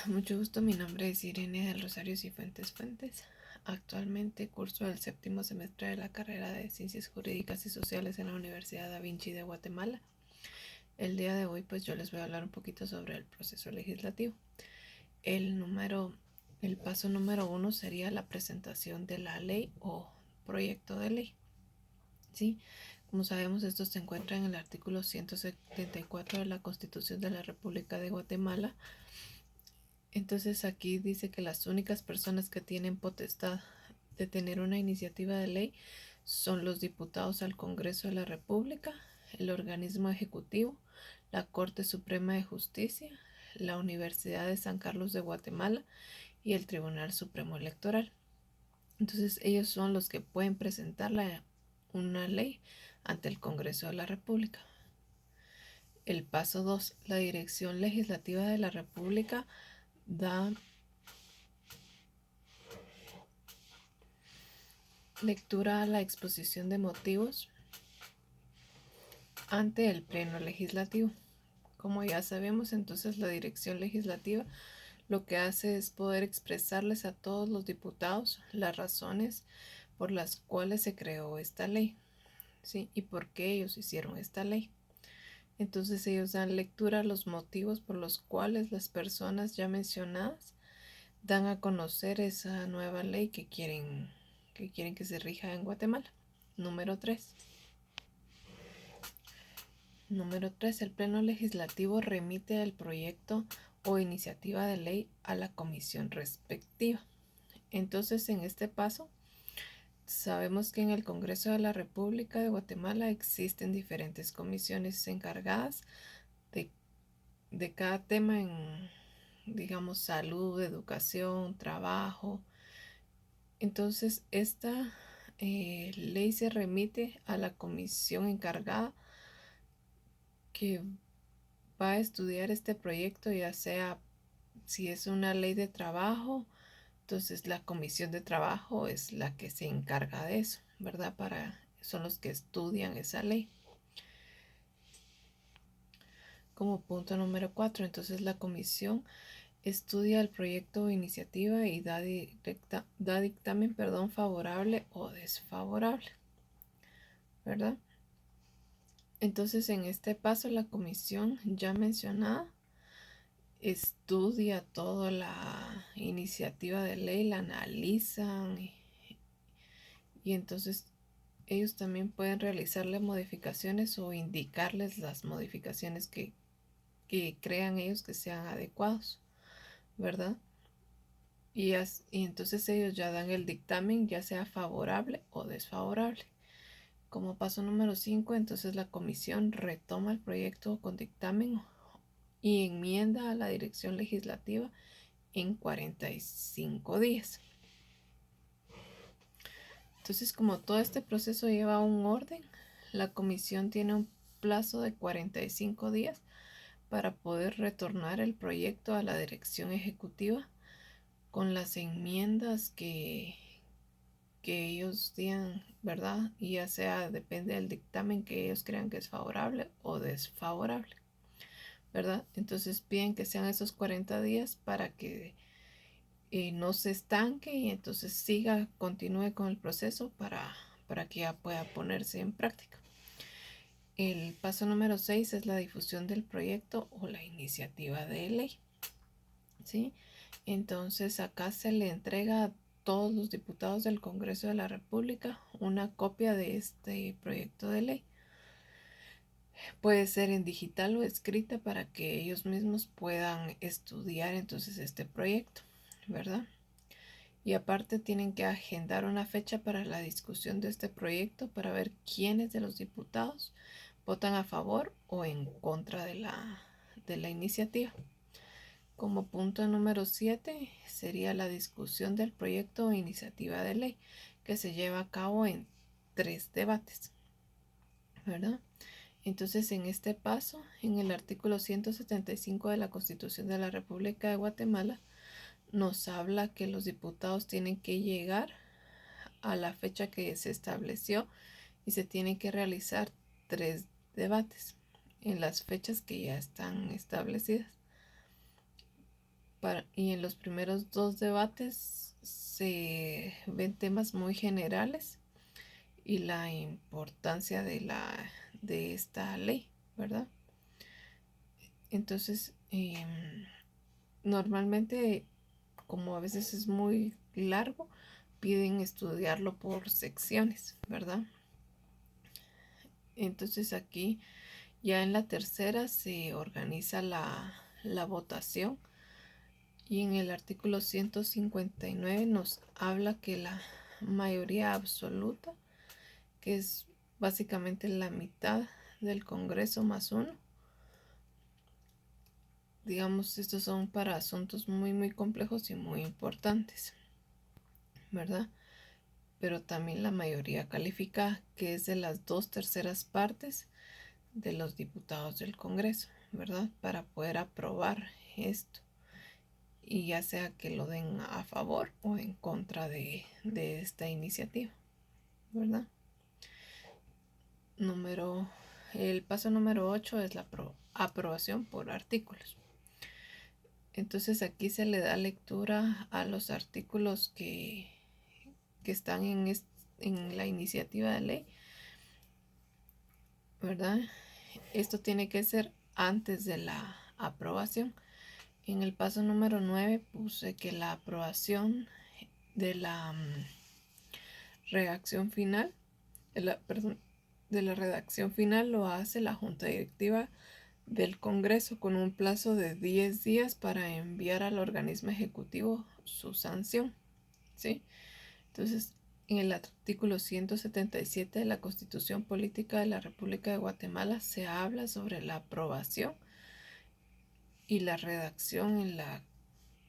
Mucho gusto, mi nombre es Irene del Rosario Cifuentes Fuentes. Actualmente curso el séptimo semestre de la carrera de Ciencias Jurídicas y Sociales en la Universidad Da Vinci de Guatemala. El día de hoy pues yo les voy a hablar un poquito sobre el proceso legislativo. El paso número 1 sería la presentación de la ley o proyecto de ley. ¿Sí? Como sabemos, esto se encuentra en el artículo 174 de la Constitución de la República de Guatemala. Entonces aquí dice que las únicas personas que tienen potestad de tener una iniciativa de ley son los diputados al Congreso de la República, el organismo ejecutivo, la Corte Suprema de Justicia, la Universidad de San Carlos de Guatemala y el Tribunal Supremo Electoral. Entonces ellos son los que pueden presentar una ley ante el Congreso de la República. El paso 2, la Dirección Legislativa de la República da lectura a la exposición de motivos ante el Pleno Legislativo. Como ya sabemos, entonces la dirección legislativa lo que hace es poder expresarles a todos los diputados las razones por las cuales se creó esta ley, ¿sí? Y por qué ellos hicieron esta ley. Entonces ellos dan lectura a los motivos por los cuales las personas ya mencionadas dan a conocer esa nueva ley que quieren que se rija en Guatemala. Número 3. Número 3. El Pleno Legislativo remite el proyecto o iniciativa de ley a la comisión respectiva. Entonces, en este paso, sabemos que en el Congreso de la República de Guatemala existen diferentes comisiones encargadas de cada tema en, digamos, salud, educación, trabajo. Entonces, esta ley se remite a la comisión encargada que va a estudiar este proyecto, ya sea si es una ley de trabajo, entonces la comisión de trabajo es la que se encarga de eso, ¿verdad? Son los que estudian esa ley. Como punto número 4, entonces la comisión estudia el proyecto o iniciativa y da dictamen, favorable o desfavorable, ¿verdad? Entonces en este paso la comisión ya mencionada estudia toda la iniciativa de ley, la analizan y entonces ellos también pueden realizarle modificaciones o indicarles las modificaciones que crean ellos que sean adecuados, ¿verdad? Y entonces ellos ya dan el dictamen, ya sea favorable o desfavorable. Como paso número 5, entonces la comisión retoma el proyecto con dictamen y enmienda a la dirección legislativa en 45 días. Entonces, como todo este proceso lleva un orden, la comisión tiene un plazo de 45 días para poder retornar el proyecto a la dirección ejecutiva con las enmiendas que ellos digan, ¿verdad? Y ya sea, depende del dictamen que ellos crean que es favorable o desfavorable, ¿verdad? Entonces piden que sean esos 40 días para que no se estanque y entonces continúe con el proceso para que ya pueda ponerse en práctica. El paso número 6 es la difusión del proyecto o la iniciativa de ley, ¿sí? Entonces acá se le entrega a todos los diputados del Congreso de la República una copia de este proyecto de ley. Puede ser en digital o escrita para que ellos mismos puedan estudiar entonces este proyecto, ¿verdad? Y aparte tienen que agendar una fecha para la discusión de este proyecto para ver quiénes de los diputados votan a favor o en contra de la iniciativa. Como punto número 7 sería la discusión del proyecto o iniciativa de ley que se lleva a cabo en 3 debates, ¿verdad? Entonces, en este paso, en el artículo 175 de la Constitución de la República de Guatemala, nos habla que los diputados tienen que llegar a la fecha que se estableció y se tienen que realizar 3 debates en las fechas que ya están establecidas. y en los primeros dos debates se ven temas muy generales y la importancia de esta ley, ¿verdad? Entonces, normalmente, como a veces es muy largo, piden estudiarlo por secciones, ¿verdad? Entonces aquí ya en la tercera se organiza la votación y en el artículo 159 nos habla que la mayoría absoluta, que es básicamente la mitad del Congreso más uno, digamos, estos son para asuntos muy complejos y muy importantes, ¿verdad? Pero también la mayoría calificada, que es de las 2/3 de los diputados del Congreso, ¿verdad? Para poder aprobar esto. Y ya sea que lo den a favor o en contra de esta iniciativa, ¿verdad? El paso número 8 es la aprobación por artículos. Entonces aquí se le da lectura a los artículos que están en la iniciativa de ley, ¿verdad? Esto tiene que ser antes de la aprobación. En el paso número 9 puse que la aprobación de la redacción final, de la redacción final lo hace la Junta Directiva del Congreso con un plazo de 10 días para enviar al organismo ejecutivo su sanción, ¿sí? Entonces, en el artículo 177 de la Constitución Política de la República de Guatemala se habla sobre la aprobación y la redacción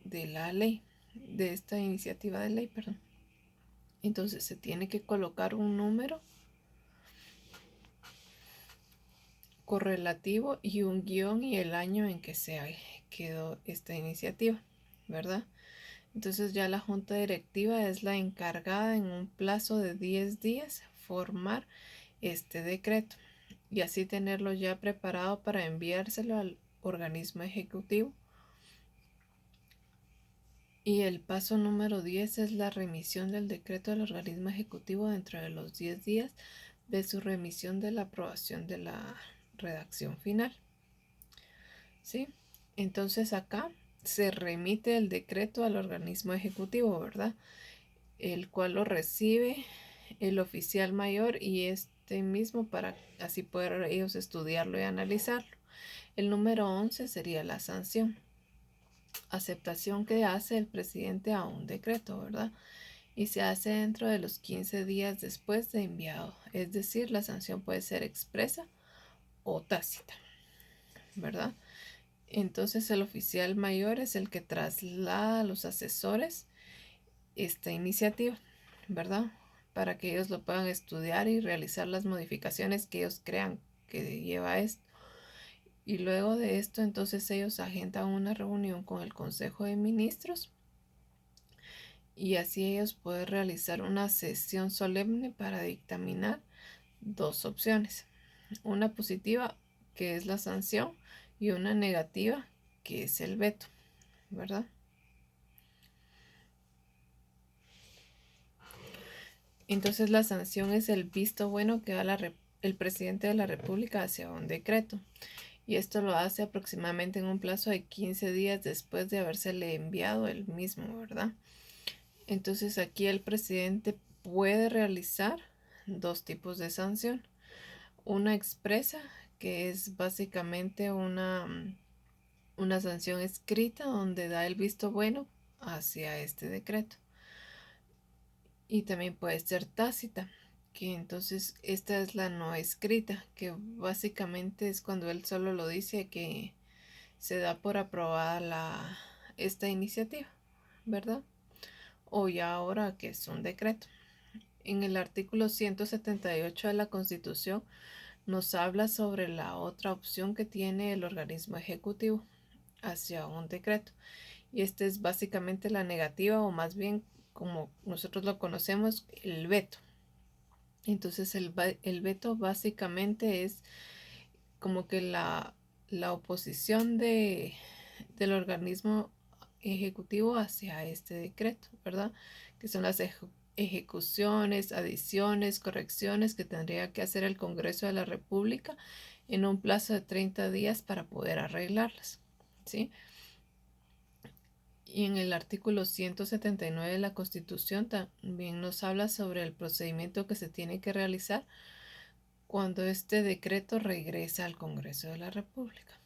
de la ley, de esta iniciativa de ley, perdón. Entonces se tiene que colocar un número correlativo y un guión y el año en que se quedó esta iniciativa, ¿verdad? Entonces ya la junta directiva es la encargada en un plazo de 10 días formar este decreto y así tenerlo ya preparado para enviárselo al organismo ejecutivo. Y el paso número 10 es la remisión del decreto al organismo ejecutivo dentro de los 10 días de su remisión de la aprobación de la redacción final. ¿Sí? Entonces acá se remite el decreto al organismo ejecutivo, ¿verdad? El cual lo recibe el oficial mayor y este mismo para así poder ellos estudiarlo y analizarlo. El número 11 sería la sanción. Aceptación que hace el presidente a un decreto, ¿verdad? Y se hace dentro de los 15 días después de enviado. Es decir, la sanción puede ser expresa o tácita, ¿verdad? Entonces el oficial mayor es el que traslada a los asesores esta iniciativa, ¿verdad? Para que ellos lo puedan estudiar y realizar las modificaciones que ellos crean que lleva esto. Y luego de esto, entonces ellos agendan una reunión con el Consejo de Ministros y así ellos pueden realizar una sesión solemne para dictaminar dos opciones. Una positiva, que es la sanción, y una negativa, que es el veto, ¿verdad? Entonces la sanción es el visto bueno que da el presidente de la República hacia un decreto. Y esto lo hace aproximadamente en un plazo de 15 días después de habérsele enviado el mismo, ¿verdad? Entonces aquí el presidente puede realizar dos tipos de sanción. Una expresa, que es básicamente una sanción escrita donde da el visto bueno hacia este decreto. Y también puede ser tácita, que entonces esta es la no escrita, que básicamente es cuando él solo lo dice que se da por aprobada esta iniciativa, ¿verdad? O ya ahora que es un decreto. En el artículo 178 de la Constitución nos habla sobre la otra opción que tiene el organismo ejecutivo hacia un decreto. Y esta es básicamente la negativa, o más bien como nosotros lo conocemos, el veto. Entonces el veto básicamente es como que la oposición del organismo ejecutivo hacia este decreto, ¿verdad? Que son las ejecuciones, adiciones, correcciones que tendría que hacer el Congreso de la República en un plazo de 30 días para poder arreglarlas, ¿sí? Y en el artículo 179 de la Constitución también nos habla sobre el procedimiento que se tiene que realizar cuando este decreto regresa al Congreso de la República.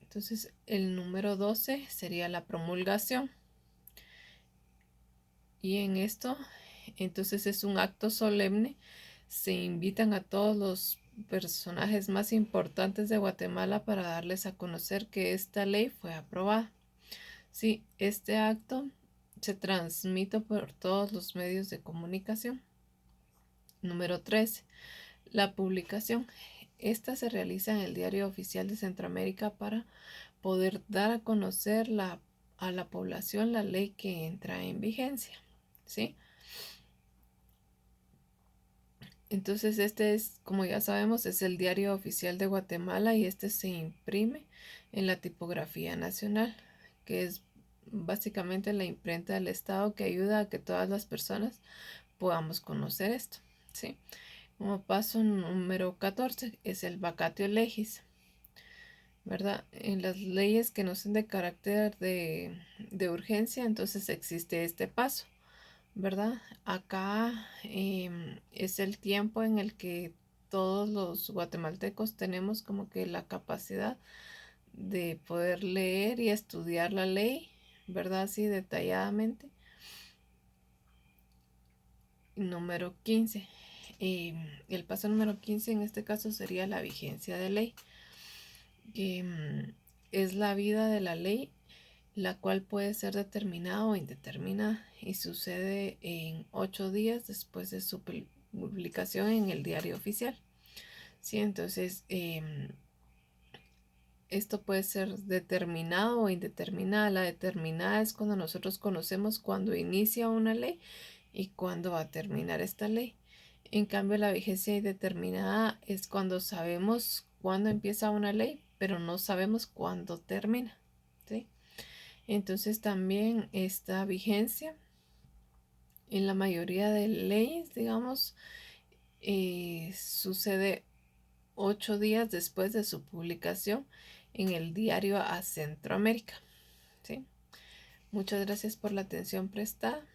Entonces, el número 12 sería la promulgación. Y en esto, entonces es un acto solemne. Se invitan a todos los personajes más importantes de Guatemala para darles a conocer que esta ley fue aprobada. Sí, este acto se transmite por todos los medios de comunicación. Número 13. La publicación. Esta se realiza en el Diario Oficial de Centroamérica para poder dar a conocer a la población la ley que entra en vigencia, ¿sí? Entonces este es, como ya sabemos, es el Diario Oficial de Guatemala y este se imprime en la tipografía nacional, que es básicamente la imprenta del Estado que ayuda a que todas las personas podamos conocer esto, ¿sí? Como paso número 14 es el vacatio legis, ¿verdad? En las leyes que no son de carácter de urgencia, entonces existe este paso, ¿verdad? Acá es el tiempo en el que todos los guatemaltecos tenemos como que la capacidad de poder leer y estudiar la ley, ¿verdad? Así detalladamente. Número 15. El paso número 15 en este caso sería la vigencia de ley, que es la vida de la ley, la cual puede ser determinada o indeterminada y sucede en 8 días después de su publicación en el Diario Oficial. Sí, entonces esto puede ser determinado o indeterminada. La determinada es cuando nosotros conocemos cuándo inicia una ley y cuándo va a terminar esta ley. En cambio, la vigencia indeterminada es cuando sabemos cuándo empieza una ley, pero no sabemos cuándo termina, ¿sí? Entonces también esta vigencia en la mayoría de leyes, digamos, sucede 8 días después de su publicación en el diario a Centroamérica, ¿sí? Muchas gracias por la atención prestada.